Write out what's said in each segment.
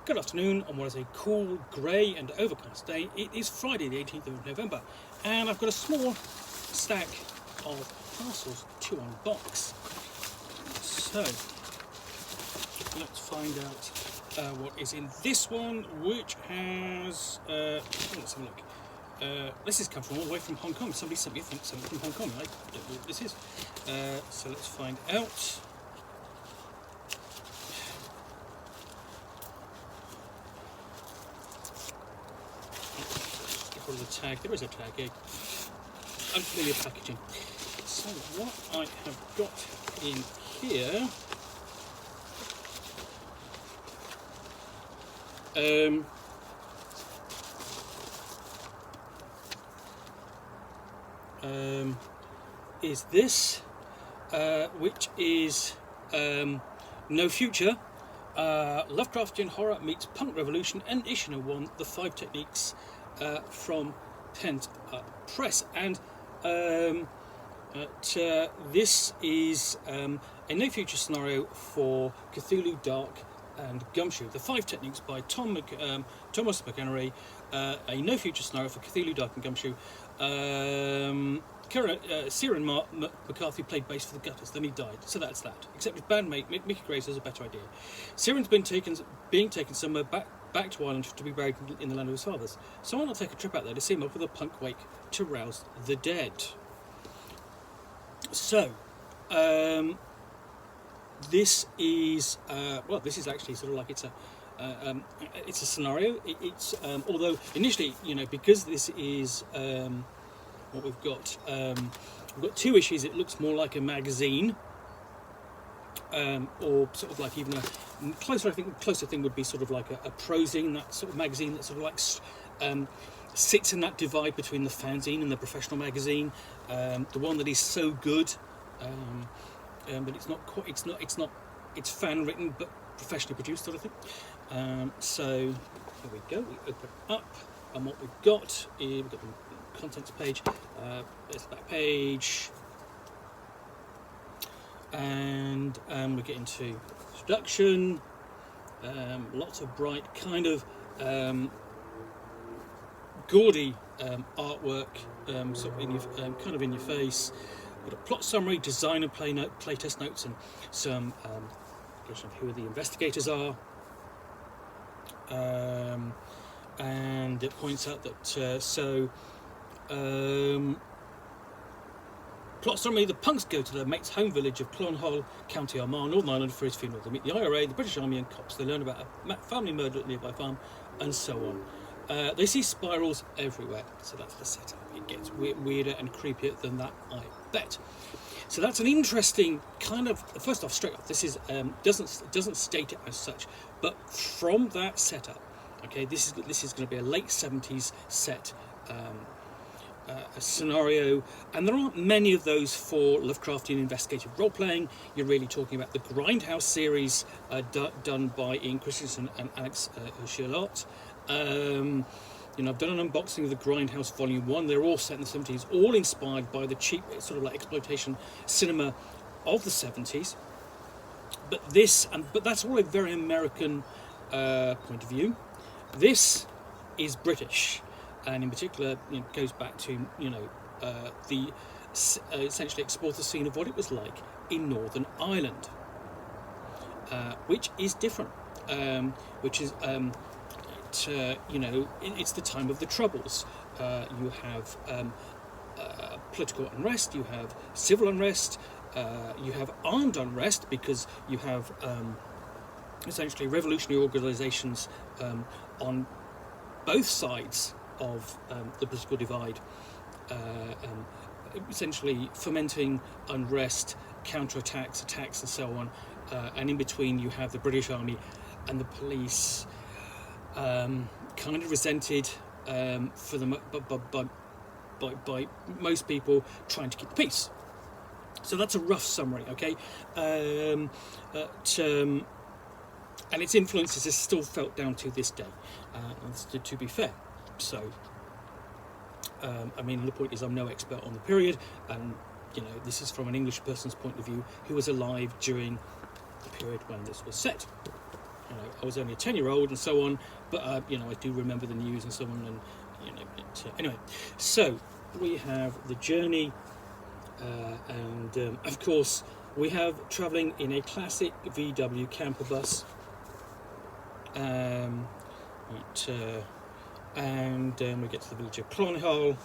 Good afternoon on what is a cool, grey and overcast day. It is Friday the 18th of November and I've got a small stack of parcels to unbox. So let's find out what is in this one, which has, let's have a look. This has come from all the way from Hong Kong. Somebody sent me something from Hong Kong. I don't know what this is. So let's find out. Get rid of the tag. There is a tag here. Unfamiliar packaging. So what I have got in here. Is this, which is No Future, Lovecraftian Horror Meets Punk Revolution, and issue No. 1, The 5 Techniques from Pent Up Press. And this is a No Future scenario for Cthulhu, Dark and Gumshoe. The 5 Techniques by Thomas McGrenery, a No Future scenario for Cthulhu, Dark and Gumshoe. Ciaran McCarthy played bass for the Gutters, then he died, so that's that. Except his bandmate Mickey Grace has a better idea. Ciaran's being taken somewhere back to Ireland to be buried in the land of his fathers. So why not take a trip out there to see him up with a punk wake to rouse the dead? So, this is this is actually sort of like it's a scenario. It's although initially, because this is what we've got 2 issues. It looks more like a magazine, or sort of like even a closer thing would be sort of like a prosing, that sort of magazine that sort of like sits in that divide between the fanzine and the professional magazine. The one that is so good, but it's not quite. It's fan written but professionally produced sort of thing. So here we go. We open up, and what we've got is we've got the contents page. There's the back page, and we get into introduction. Lots of bright kind of gaudy artwork, sort of in your in your face. We've got a plot summary, design and playtest notes, and some of who the investigators are. And it points out that plot summary: the punks go to their mate's home village of Clonhall, County Armagh, Northern Ireland for his funeral. They meet the IRA, the British Army and cops. They learn about a family murder at a nearby farm, and so on. They see spirals everywhere, so that's the setup. It gets weirder and creepier than that, I bet. So that's an interesting kind of. First off, straight off, this is doesn't state it as such, but from that setup, okay, this is going to be a late 70s set. A scenario, and there aren't many of those for Lovecraftian investigative role-playing. You're really talking about the Grindhouse series done by Ian Christensen and Alex Charlotte. I've done an unboxing of the Grindhouse Volume 1. They're all set in the 70s, all inspired by the cheap sort of like exploitation cinema of the 70s. But that's all a very American point of view. This is British. And in particular, goes back to the essentially explores the scene of what it was like in Northern Ireland, which is different. Which is it's the time of the Troubles. You have political unrest, you have civil unrest, you have armed unrest because you have essentially revolutionary organisations on both sides of the political divide, essentially fomenting unrest, counterattacks, attacks, and so on. And in between, you have the British Army and the police, kind of resented for the by most people trying to keep the peace. So that's a rough summary, okay? And its influences are still felt down to this day, to be fair. So, the point is I'm no expert on the period, and this is from an English person's point of view who was alive during the period when this was set. I was only a 10-year-old and so on, but I do remember the news and so on, and anyway. So we have the journey, and of course we have travelling in a classic VW camper bus, and we get to the village of Clonhall,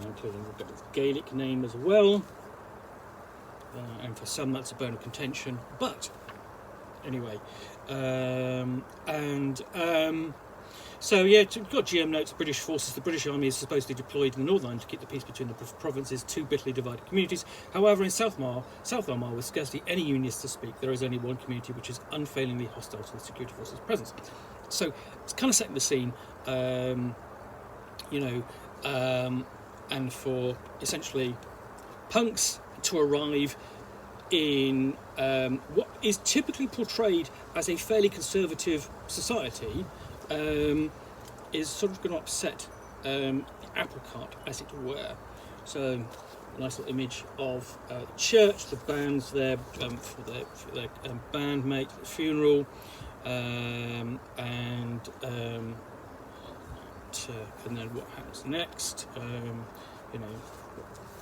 including we've got its Gaelic name as well, and for some that's a bone of contention, but anyway. So yeah, we've got GM notes. British forces, the British Army is supposedly deployed in the Northern Ireland to keep the peace between the provinces, two bitterly divided communities. However, in South Armagh, with scarcely any unionists to speak, there is only one community which is unfailingly hostile to the security forces' presence. So it's kind of setting the scene, and for essentially punks to arrive in what is typically portrayed as a fairly conservative society, is sort of going to upset the apple cart, as it were. So, nice little image of the church, the band's there for their bandmate, the funeral, and then what happens next?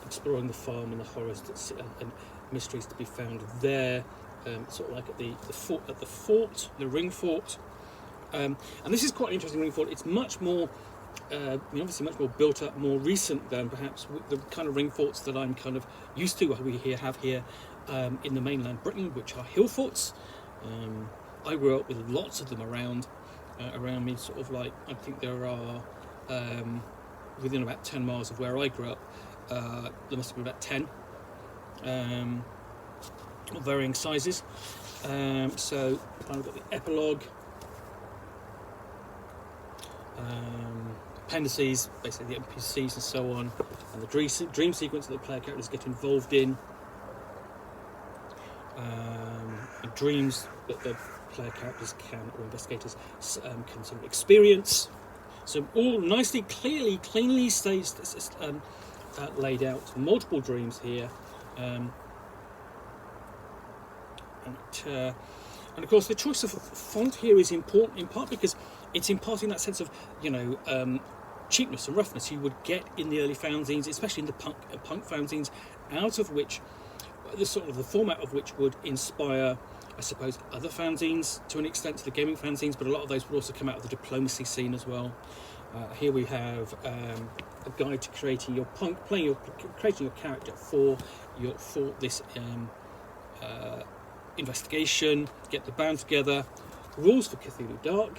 Exploring the farm and the horrors and mysteries to be found there, sort of like at the fort, the ring fort. And this is quite an interesting ring fort. It's much more, obviously much more built up, more recent than perhaps the kind of ring forts that I'm kind of used to. We have here in the mainland Britain, which are hill forts. I grew up with lots of them around me. Sort of like, I think there are within about 10 miles of where I grew up. There must have been about 10 of varying sizes. So I've got the epilogue. Appendices, basically the NPCs and so on, and the dream sequence that the player characters get involved in, and dreams that the player characters or investigators can sort of experience. So all nicely, cleanly laid out. Multiple dreams here, and of course the choice of font here is important in part because it's imparting that sense of cheapness and roughness you would get in the early fanzines, especially in the punk fanzines, out of which the format of which would inspire, I suppose, other fanzines to an extent, to the gaming fanzines, but a lot of those would also come out of the diplomacy scene as well. Here we have a guide to creating your punk, creating your character for this investigation. Get the band together. Rules for Cthulhu Dark,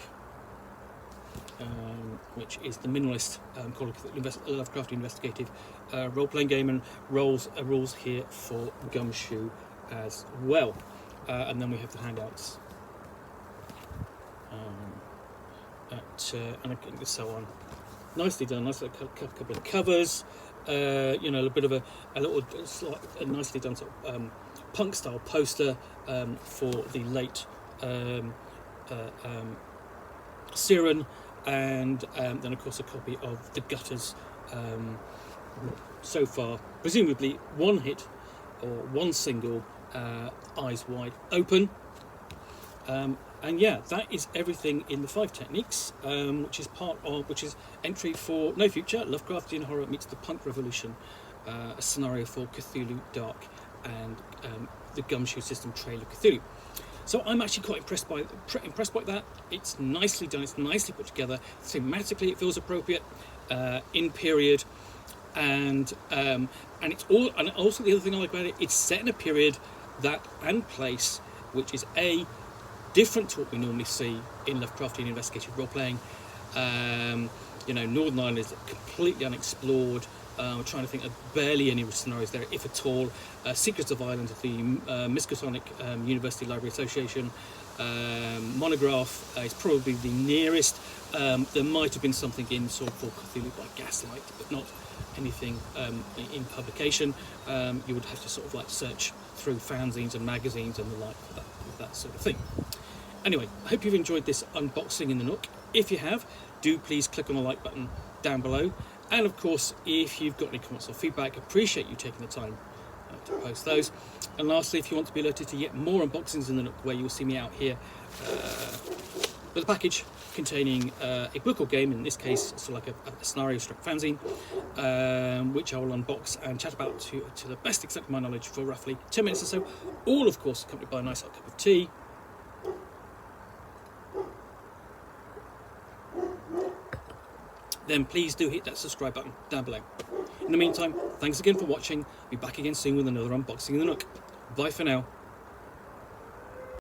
which is the minimalist Lovecraftian investigative role-playing game, and rules here for Gumshoe as well. And then we have the handouts, and so on. Nicely done. Nice couple of covers. A bit of a nicely done sort of punk style poster for the late Siren, and then of course a copy of The Gutters. So far, presumably one hit or one single, Eyes Wide Open. And yeah, that is everything in the 5 techniques, which is entry for No Future, Lovecraftian Horror Meets the Punk Revolution, a scenario for Cthulhu Dark and the Gumshoe System Trail of Cthulhu. So I'm actually quite impressed by that. It's nicely done. It's nicely put together. Thematically, it feels appropriate in period, and it's all. And also the other thing I like about it, it's set in a period and place which is different to what we normally see in Lovecraftian investigative role playing. Northern Ireland is completely unexplored. We're trying to think of barely any scenarios there, if at all. Secrets of Ireland of the Miskatonic University Library Association monograph is probably the nearest. There might have been something in sort of Cthulhu by Gaslight, but not anything in publication. You would have to sort of like search through fanzines and magazines and the like for that sort of thing. Anyway, I hope you've enjoyed this unboxing in the Nook. If you have, do please click on the like button down below. And of course, if you've got any comments or feedback, appreciate you taking the time to post those. And lastly, if you want to be alerted to yet more unboxings in the Nook, where you'll see me out here with a package containing a book or game, in this case it's like a scenario strip fanzine, which I will unbox and chat about to the best extent of my knowledge for roughly 10 minutes or so, all of course accompanied by a nice hot cup of tea. Then please do hit that subscribe button down below. In the meantime, thanks again for watching. I'll be back again soon with another unboxing in the Nook. Bye for now.